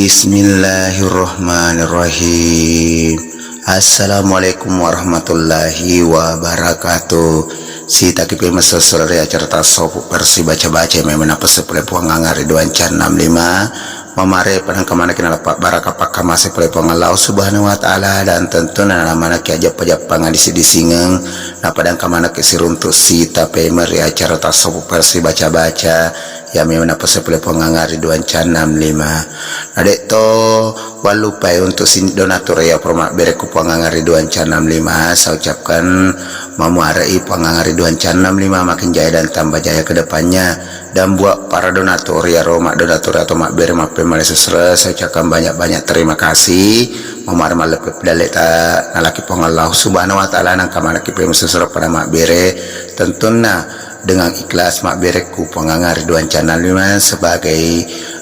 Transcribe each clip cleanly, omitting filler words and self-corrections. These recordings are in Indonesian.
Bismillahirrahmanirrahim. Assalamualaikum warahmatullahi wabarakatuh. Si takipi masasura acara tasawuf versi baca-baca memang apa sepele puang angari 265 mamare padang kemana kena lepak baraka pakka masih pele puang Allah subhanahu wa ta'ala, dan tentu nana mana ki aja pajak pangadisi disingeng na padang kemana ki siruntuk si tapi meri acara tasawuf versi baca-baca ya memang apa sepele puang angari 265 adek to walupai untuk sini donatur ya promak bereku puang angari 265 saya ucapkan memuarai pengangari 265 makin jaya dan tambah jaya ke depannya, dan buat para donatur ya romak donatur atau mak bere mak Malaysia saya ucapkan banyak-banyak terima kasih memar malepep daleta nalaki pong Allah subhanahu wa ta'ala nang kamana ki Malaysia pada mak bere tentunya dengan ikhlas mak bereku pengangari 265 sebagai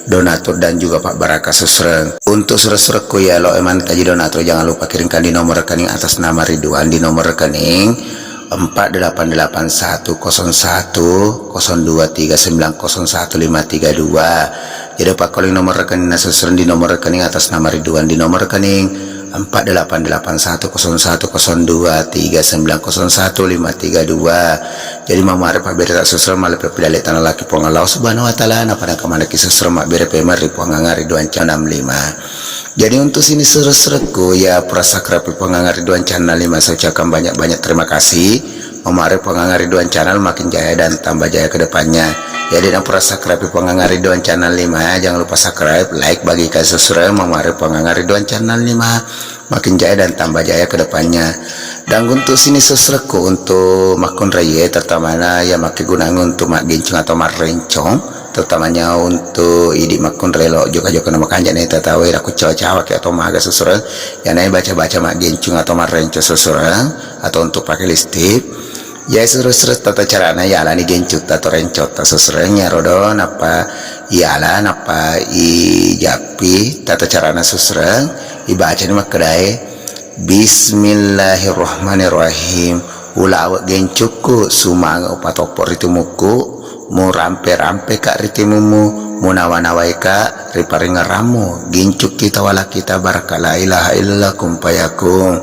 donatur dan juga Pak Baraka Susreng. Untuk surat-suratku ya lo eman kaji donatur jangan lupa kirimkan di nomor rekening atas nama Ridwan di nomor rekening 4881010239015532. Jadi Pak calling nomor rekening Susreng di nomor rekening atas nama Ridwan di nomor rekening 4881010239015532. Jadi mamare Pak bere tak Susreng malah pepidale tanah laki puang Allah subhanahu wa ta'ala na pada kemana ki Susreng mak bere pemer di puang angari 265. Jadi untuk sini surat-suratku ya prasakra puang angari 265 saya ucapkan banyak-banyak terima kasih mamare puang angari 2 channel makin jaya dan tambah jaya ke depannya. Jadi dan prasakra puang angari 2 channel 5 jangan lupa subscribe like bagi ka Susreng mamare puang angari 2 channel 5 makin jaya dan tambah jaya ke depannya. Dan untuk sini sesuatu untuk makun raya terutama ya makin gunang untuk mak gincung atau mak rencong terutamanya untuk idi makun relo juga nama kanjanya itu tahu aku cawa-cawa kayak atau maga seseorang yang naik baca-baca mak gincung atau mak rencong seseorang atau untuk pakai listrik ya seru-seru tata caranya ya alani gencut atau rencot seseorangnya rodon apa ialah apa i japi tata caranya seseorang ibaca ni mak kedai Bismillahirrahmanirrahim. Ulawa gencuku sumang upatopor ritumuku mu rampe-rampe kak ritimumu mu nawa-nawai kak riparing ngeramu gincuk kita wala kita baraka la ilaha illallah kumpayakum.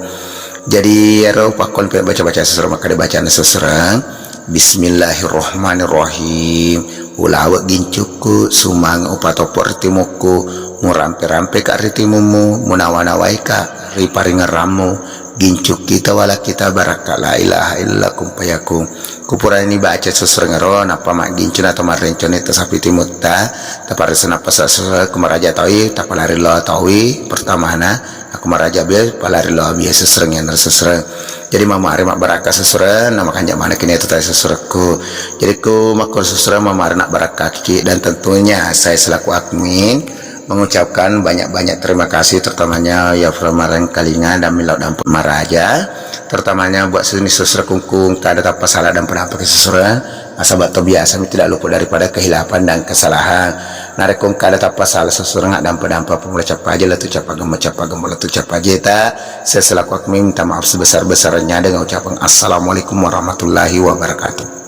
Jadi ya roh pakon baca-baca seserang maka bacaan seserang Bismillahirrahmanirrahim. Ulawa gincuku sumang upatopor ritimuku mu rampe-rampe kak ritimumu mu nawa-nawai kak riparing ngeramu gincuk kita wala kita baraka la ilaha illallah kumpayakum. Kupura ini baca seserang ron apa mak gincun atau mak rencon itu sapi timutta tapar senapa seserang kumaraja tawi tapalari lo tawi pertama na aku maraja bel palari lo biasa seserang yang seserang. Jadi mama ari mak baraka seserang nama kanjak mana kini itu tadi seserangku. Jadi ku makul seserang mama ari nak baraka kiki, dan tentunya saya selaku admin mengucapkan banyak-banyak terima kasih terutamanya ya Framaran Kalinga dan Milau dan Maraja terutamanya buat sini seserang kungkung tak ada apa salah dan penampak seserang asabat biasa tidak lupa daripada kehilapan dan kesalahan narekung kada apa salah seserang dan penampak pemuda aja lah tu capagam lah tu capajeta. Saya selaku admin minta maaf sebesar-besarnya dengan ucapan assalamualaikum warahmatullahi wabarakatuh.